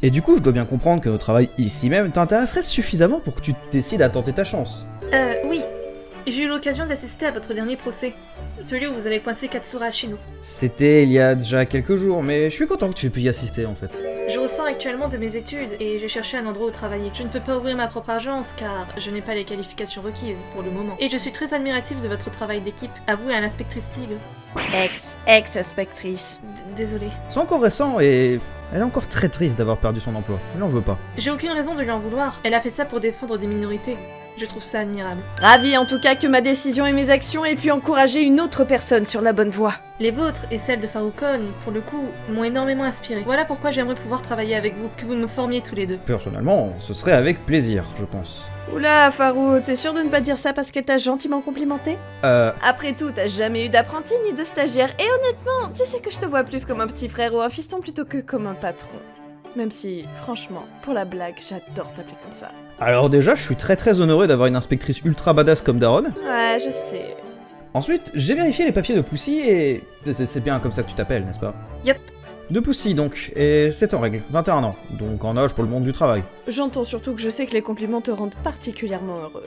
Et du coup, je dois bien comprendre que notre travail ici même t'intéresserait suffisamment pour que tu décides à tenter ta chance. Oui. J'ai eu l'occasion d'assister à votre dernier procès. Celui où vous avez coincé Katsura Ashino. C'était il y a déjà quelques jours, mais je suis content que tu aies pu y assister en fait. Je ressors actuellement de mes études et j'ai cherché un endroit où travailler. Je ne peux pas ouvrir ma propre agence car je n'ai pas les qualifications requises pour le moment. Et je suis très admirative de votre travail d'équipe, à vous et à l'inspectrice Tigre. Ex-inspectrice. Désolée. C'est encore récent et elle est encore très triste d'avoir perdu son emploi. Elle n'en veut pas. J'ai aucune raison de lui en vouloir. Elle a fait ça pour défendre des minorités. Je trouve ça admirable. Ravi en tout cas que ma décision et mes actions aient pu encourager une autre personne sur la bonne voie. Les vôtres et celles de Farukon, pour le coup, m'ont énormément inspiré. Voilà pourquoi j'aimerais pouvoir travailler avec vous, que vous me formiez tous les deux. Personnellement, ce serait avec plaisir, je pense. Oula, Farou, t'es sûr de ne pas dire ça parce qu'elle t'a gentiment complimenté? Après tout, t'as jamais eu d'apprenti ni de stagiaire, et honnêtement, tu sais que je te vois plus comme un petit frère ou un fiston plutôt que comme un patron. Même si, franchement, pour la blague, j'adore t'appeler comme ça. Alors déjà, je suis très honoré d'avoir une inspectrice ultra badass comme Daron. Ouais, je sais. Ensuite, j'ai vérifié les papiers de Poussy et... C'est bien comme ça que tu t'appelles, n'est-ce pas? Yep. De Poussy donc, et c'est en règle, 21 ans, donc en âge pour le monde du travail. J'entends surtout que je sais que les compliments te rendent particulièrement heureux.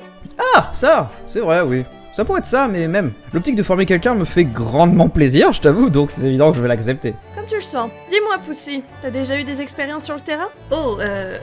Ah, ça, c'est vrai, oui. Ça pourrait être ça, mais même. L'optique de former quelqu'un me fait grandement plaisir, je t'avoue, donc c'est évident que je vais l'accepter. Comme tu le sens. Dis-moi, Poussy, t'as déjà eu des expériences sur le terrain? Oh,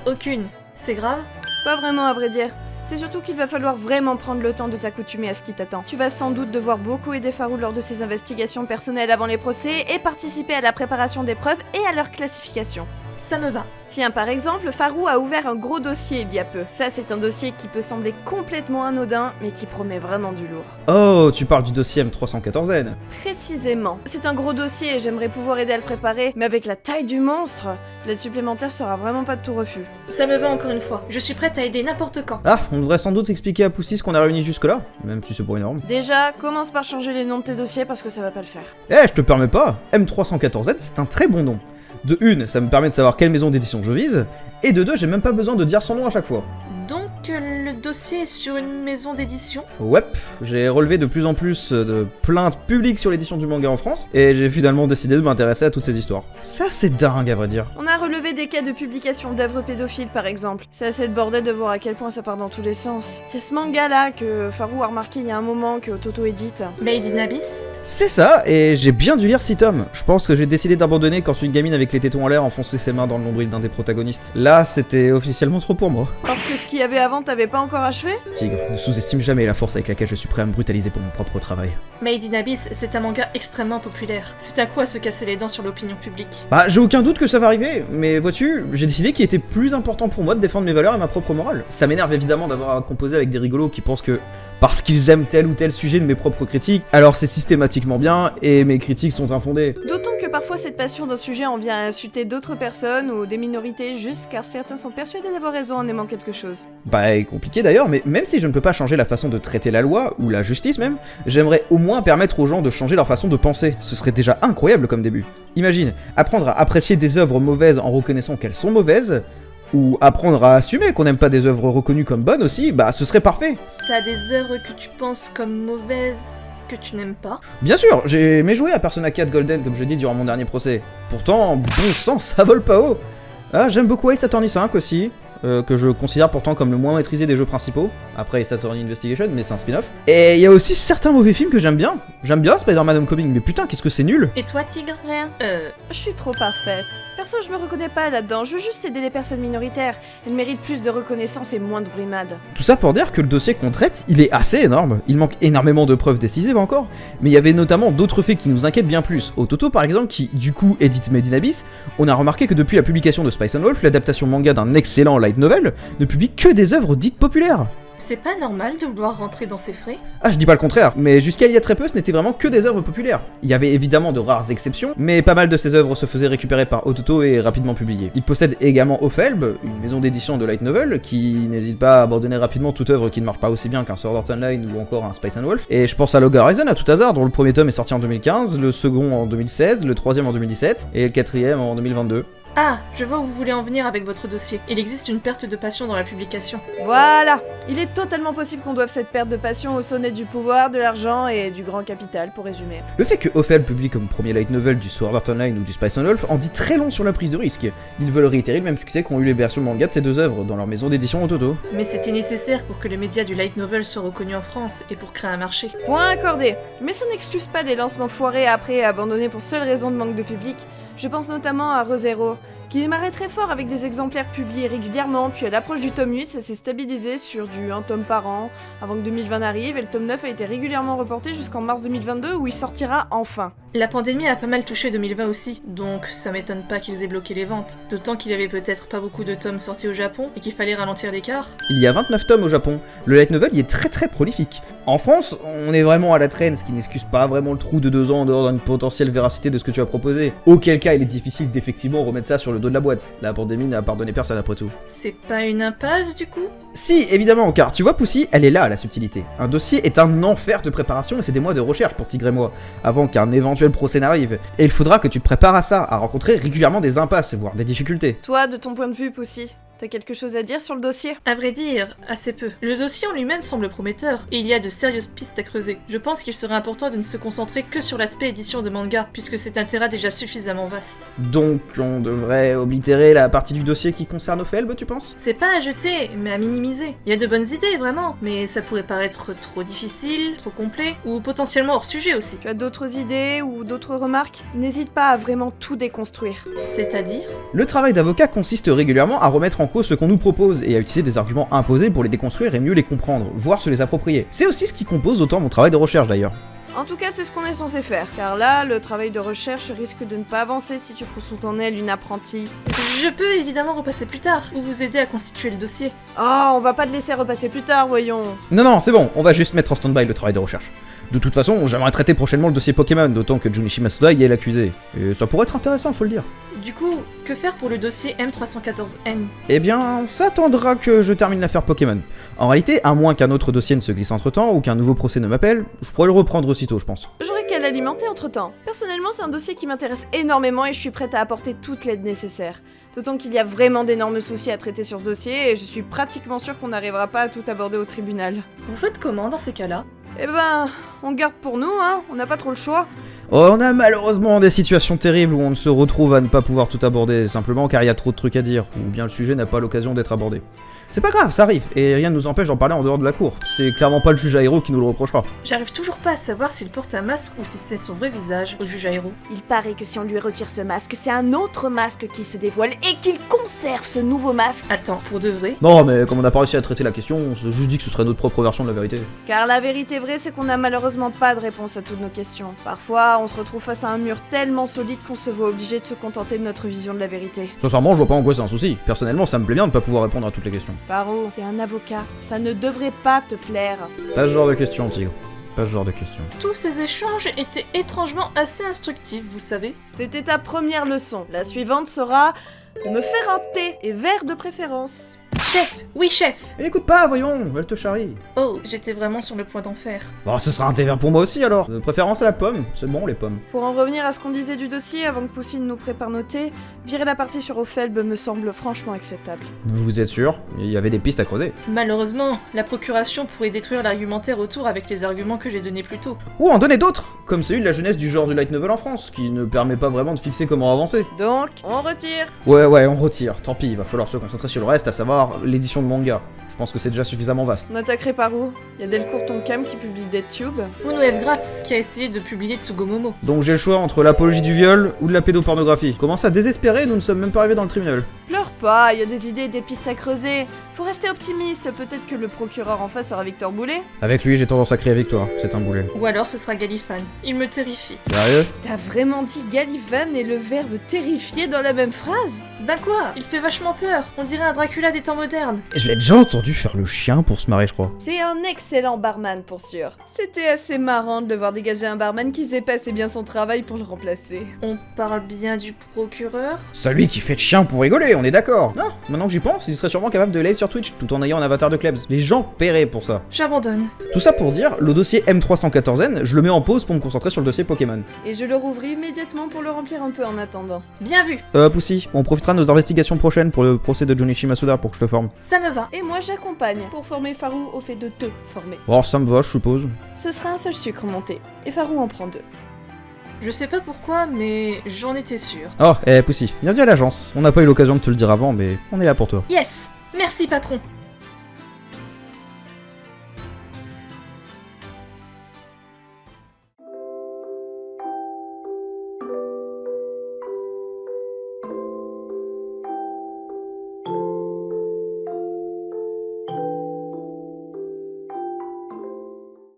aucune. C'est grave? Pas vraiment, à vrai dire. C'est surtout qu'il va falloir vraiment prendre le temps de t'accoutumer à ce qui t'attend. Tu vas sans doute devoir beaucoup aider Farou lors de ses investigations personnelles avant les procès et participer à la préparation des preuves et à leur classification. Ça me va. Tiens, par exemple, Farou a ouvert un gros dossier il y a peu. Ça, c'est un dossier qui peut sembler complètement anodin, mais qui promet vraiment du lourd. Oh, tu parles du dossier M314N. Précisément. C'est un gros dossier et j'aimerais pouvoir aider à le préparer, mais avec la taille du monstre, l'aide supplémentaire sera vraiment pas de tout refus. Ça me va encore une fois. Je suis prête à aider n'importe quand. Ah, on devrait sans doute expliquer à Poussy ce qu'on a réuni jusque-là, même si c'est pas énorme. Déjà, commence par changer les noms de tes dossiers parce que ça va pas le faire. Eh, je te permets pas, M314N c'est un très bon nom. De une, ça me permet de savoir quelle maison d'édition je vise, et de deux, j'ai même pas besoin de dire son nom à chaque fois. Donc, le dossier est sur une maison d'édition? Ouais, j'ai relevé de plus en plus de plaintes publiques sur l'édition du manga en France, et j'ai finalement décidé de m'intéresser à toutes ces histoires. Ça, c'est dingue à vrai dire. On a relevé des cas de publication d'œuvres pédophiles par exemple. C'est assez le bordel de voir à quel point ça part dans tous les sens. Il y a ce manga là que Farou a remarqué il y a un moment que Toto édite. Made in Abyss? C'est ça, et j'ai bien dû lire 6 tomes. Je pense que j'ai décidé d'abandonner quand une gamine avec les tétons en l'air enfonçait ses mains dans le nombril d'un des protagonistes. Là, c'était officiellement trop pour moi. Parce que ce qu'il y avait avant t'avais pas encore achevé? Tigre, ne sous-estime jamais la force avec laquelle je suis prêt à me brutaliser pour mon propre travail. Made in Abyss, c'est un manga extrêmement populaire. C'est un coup à se casser les dents sur l'opinion publique. Bah, j'ai aucun doute que ça va arriver, mais vois-tu, j'ai décidé qu'il était plus important pour moi de défendre mes valeurs et ma propre morale. Ça m'énerve évidemment d'avoir à composer avec des rigolos qui pensent que parce qu'ils aiment tel ou tel sujet de mes propres critiques, alors c'est systématiquement bien et mes critiques sont infondées. D'autant que parfois cette passion d'un sujet en vient à insulter d'autres personnes ou des minorités juste car certains sont persuadés d'avoir raison en aimant quelque chose. Bah, compliqué d'ailleurs, mais même si je ne peux pas changer la façon de traiter la loi, ou la justice même, j'aimerais au moins permettre aux gens de changer leur façon de penser. Ce serait déjà incroyable comme début. Imagine, apprendre à apprécier des œuvres mauvaises en reconnaissant qu'elles sont mauvaises, ou apprendre à assumer qu'on n'aime pas des œuvres reconnues comme bonnes aussi, bah ce serait parfait. T'as des œuvres que tu penses comme mauvaises, que tu n'aimes pas? Bien sûr, j'ai aimé jouer à Persona 4 Golden comme je dis durant mon dernier procès. Pourtant, bon sang, ça vole pas haut. Ah, j'aime beaucoup Ace Attorney 5 aussi, que je considère pourtant comme le moins maîtrisé des jeux principaux, après Ace Attorney Investigation, mais c'est un spin-off. Et il y a aussi certains mauvais films que j'aime bien. J'aime bien Spider-Man Homecoming, mais putain, qu'est-ce que c'est nul. Et toi, Tigre? Rien. Je suis trop parfaite. Perso, je me reconnais pas là-dedans, je veux juste aider les personnes minoritaires. Elles méritent plus de reconnaissance et moins de brimade. Tout ça pour dire que le dossier qu'on traite, il est assez énorme. Il manque énormément de preuves décisives encore, mais il y avait notamment d'autres faits qui nous inquiètent bien plus. Ototo par exemple, qui du coup édite Made in Abyss, on a remarqué que depuis la publication de Spice and Wolf, l'adaptation manga d'un excellent light novel, ne publie que des œuvres dites populaires. C'est pas normal de vouloir rentrer dans ses frais? Ah, je dis pas le contraire, mais jusqu'à il y a très peu, ce n'était vraiment que des œuvres populaires. Il y avait évidemment de rares exceptions, mais pas mal de ces œuvres se faisaient récupérer par Ototo et rapidement publiées. Il possède également Ophelb, une maison d'édition de light novel, qui n'hésite pas à abandonner rapidement toute œuvre qui ne marche pas aussi bien qu'un Sword Art Online ou encore un Spice and Wolf. Et je pense à Log Horizon à tout hasard, dont le premier tome est sorti en 2015, le second en 2016, le troisième en 2017 et le quatrième en 2022. Ah, je vois où vous voulez en venir avec votre dossier. Il existe une perte de passion dans la publication. Voilà. Il est totalement possible qu'on doive cette perte de passion au sonnet du pouvoir, de l'argent et du grand capital, pour résumer. Le fait que Ophel publie comme premier light novel du Sword Art Online ou du Spice and Wolf en dit très long sur la prise de risque. Ils veulent réitérer le même succès qu'ont eu les versions manga de ces deux œuvres dans leur maison d'édition Ototo. Mais c'était nécessaire pour que les médias du light novel soient reconnus en France et pour créer un marché. Point accordé. Mais ça n'excuse pas des lancements foirés après et abandonnés pour seule raison de manque de public. Je pense notamment à ReZero, qui démarrait très fort avec des exemplaires publiés régulièrement, puis à l'approche du tome 8, ça s'est stabilisé sur du 1 tome par an, avant que 2020 n'arrive, et le tome 9 a été régulièrement reporté jusqu'en mars 2022, où il sortira enfin. La pandémie a pas mal touché 2020 aussi, donc ça m'étonne pas qu'ils aient bloqué les ventes, d'autant qu'il y avait peut-être pas beaucoup de tomes sortis au Japon, et qu'il fallait ralentir l'écart. Il y a 29 tomes au Japon, le light novel y est très prolifique. En France, on est vraiment à la traîne, ce qui n'excuse pas vraiment le trou de 2 ans en dehors d'une potentielle véracité de ce que tu as proposé. Auquel cas il est difficile d'effectivement remettre ça sur le dos de la boîte. La pandémie n'a pardonné personne après tout. C'est pas une impasse du coup ? Si, évidemment, car tu vois Poussy, elle est là la subtilité. Un dossier est un enfer de préparation et c'est des mois de recherche pour Tigre et moi, avant qu'un éventuel procès n'arrive. Et il faudra que tu te prépares à ça, à rencontrer régulièrement des impasses, voire des difficultés. Toi, de ton point de vue, Poussy, t'as quelque chose à dire sur le dossier ? À vrai dire, assez peu. Le dossier en lui-même semble prometteur, et il y a de sérieuses pistes à creuser. Je pense qu'il serait important de ne se concentrer que sur l'aspect édition de manga, puisque c'est un terrain déjà suffisamment vaste. Donc on devrait oblitérer la partie du dossier qui concerne Ophelb, tu penses ? C'est pas à jeter, mais à minimiser. Il y a de bonnes idées, vraiment, mais ça pourrait paraître trop difficile, trop complet, ou potentiellement hors sujet aussi. Tu as d'autres idées ou d'autres remarques ? N'hésite pas à vraiment tout déconstruire. C'est-à-dire ? Le travail d'avocat consiste régulièrement à remettre en cause ce qu'on nous propose et à utiliser des arguments imposés pour les déconstruire et mieux les comprendre, voire se les approprier. C'est aussi ce qui compose autant mon travail de recherche d'ailleurs. En tout cas, c'est ce qu'on est censé faire, car là, le travail de recherche risque de ne pas avancer si tu prends sous en elle une apprentie. Je peux évidemment repasser plus tard, ou vous aider à constituer le dossier. Oh, on va pas te laisser repasser plus tard, voyons. Non, c'est bon, on va juste mettre en stand-by le travail de recherche. De toute façon, j'aimerais traiter prochainement le dossier Pokémon, d'autant que Junichi Masuda y est l'accusé. Et ça pourrait être intéressant, faut le dire. Du coup, que faire pour le dossier M314N ? Eh bien, ça attendra que je termine l'affaire Pokémon. En réalité, à moins qu'un autre dossier ne se glisse entre-temps, ou qu'un nouveau procès ne m'appelle, je pourrais le reprendre aussitôt, je pense. J'aurais qu'à l'alimenter entre-temps. Personnellement, c'est un dossier qui m'intéresse énormément et je suis prête à apporter toute l'aide nécessaire. D'autant qu'il y a vraiment d'énormes soucis à traiter sur ce dossier et je suis pratiquement sûre qu'on n'arrivera pas à tout aborder au tribunal. Vous faites comment dans ces cas-là ? Eh ben, on garde pour nous, hein, on n'a pas trop le choix. Oh, on a malheureusement des situations terribles où on se retrouve à ne pas pouvoir tout aborder, simplement car il y a trop de trucs à dire, ou bien le sujet n'a pas l'occasion d'être abordé. C'est pas grave, ça arrive, et rien ne nous empêche d'en parler en dehors de la cour. C'est clairement pas le juge Aero qui nous le reprochera. J'arrive toujours pas à savoir s'il porte un masque ou si c'est son vrai visage au juge Aero. Il paraît que si on lui retire ce masque, c'est un autre masque qui se dévoile et qu'il conserve ce nouveau masque. Attends, pour de vrai ? Non, mais comme on n'a pas réussi à traiter la question, on s'est juste dit que ce serait notre propre version de la vérité. Car la vérité vraie, c'est qu'on n'a malheureusement pas de réponse à toutes nos questions. Parfois, on se retrouve face à un mur tellement solide qu'on se voit obligé de se contenter de notre vision de la vérité. Sincèrement, je vois pas en quoi c'est un souci. Personnellement, ça me plaît bien de pas pouvoir répondre à toutes les questions. Paro, t'es un avocat, ça ne devrait pas te plaire. Pas ce genre de questions, Tigre. Pas ce genre de questions. Tous ces échanges étaient étrangement assez instructifs, vous savez. C'était ta première leçon. La suivante sera de me faire un thé et verre de préférence. Chef ! Oui, chef ! Mais n'écoute pas, voyons, elle te charrie. Oh, j'étais vraiment sur le point d'en faire. Bon, ce sera un thé vert pour moi aussi alors. De préférence à la pomme, c'est bon les pommes. Pour en revenir à ce qu'on disait du dossier avant que Poussine nous prépare nos thés, virer la partie sur Ophelb me semble franchement acceptable. Vous êtes sûr ? Il y avait des pistes à creuser. Malheureusement, la procuration pourrait détruire l'argumentaire autour avec les arguments que j'ai donnés plus tôt. Ou en donner d'autres, comme celui de la jeunesse du genre du light novel en France, qui ne permet pas vraiment de fixer comment avancer. Donc, on retire. Ouais, on retire, tant pis, il va falloir se concentrer sur le reste, à savoir l'édition de manga. Je pense que c'est déjà suffisamment vaste. On attaquerait par où ? Y a Delcourt Tonkam qui publie DeadTube. Ou Noël Graph, qui a essayé de publier Tsugomomo. Donc j'ai le choix entre l'apologie du viol ou de la pédopornographie. Commence à désespérer, nous ne sommes même pas arrivés dans le tribunal. Pleure pas, y a des idées et des pistes à creuser. Faut rester optimiste, peut-être que le procureur en face sera Victor Boulet. Avec lui, j'ai tendance à crier victoire, c'est un boulet. Ou alors ce sera Galifan. Il me terrifie. Sérieux ? T'as vraiment dit Galivan et le verbe terrifier dans la même phrase ? Ben quoi ? Il fait vachement peur. On dirait un Dracula des temps modernes. Je l'ai déjà entendu faire le chien pour se marrer, je crois. C'est un excellent barman pour sûr. C'était assez marrant de le voir dégager un barman qui faisait pas assez bien son travail pour le remplacer. On parle bien du procureur ? Celui qui fait le chien pour rigoler, on est d'accord. Non, maintenant que j'y pense, il serait sûrement capable de lire sur sur Twitch tout en ayant un avatar de Klebs. Les gens paieraient pour ça. J'abandonne. Tout ça pour dire, le dossier M314N, je le mets en pause pour me concentrer sur le dossier Pokémon. Et je le rouvre immédiatement pour le remplir un peu en attendant. Bien vu. Poussy, on profitera de nos investigations prochaines pour le procès de Junichi Masuda pour que je te forme. Ça me va. Et moi j'accompagne pour former Farou au fait de te former. Oh, ça me va, je suppose. Ce sera un seul sucre monté, et Farou en prend 2. Je sais pas pourquoi, mais j'en étais sûre. Oh, Poussy, bienvenue à l'agence. On n'a pas eu l'occasion de te le dire avant, mais on est là pour toi. Yes. Merci patron.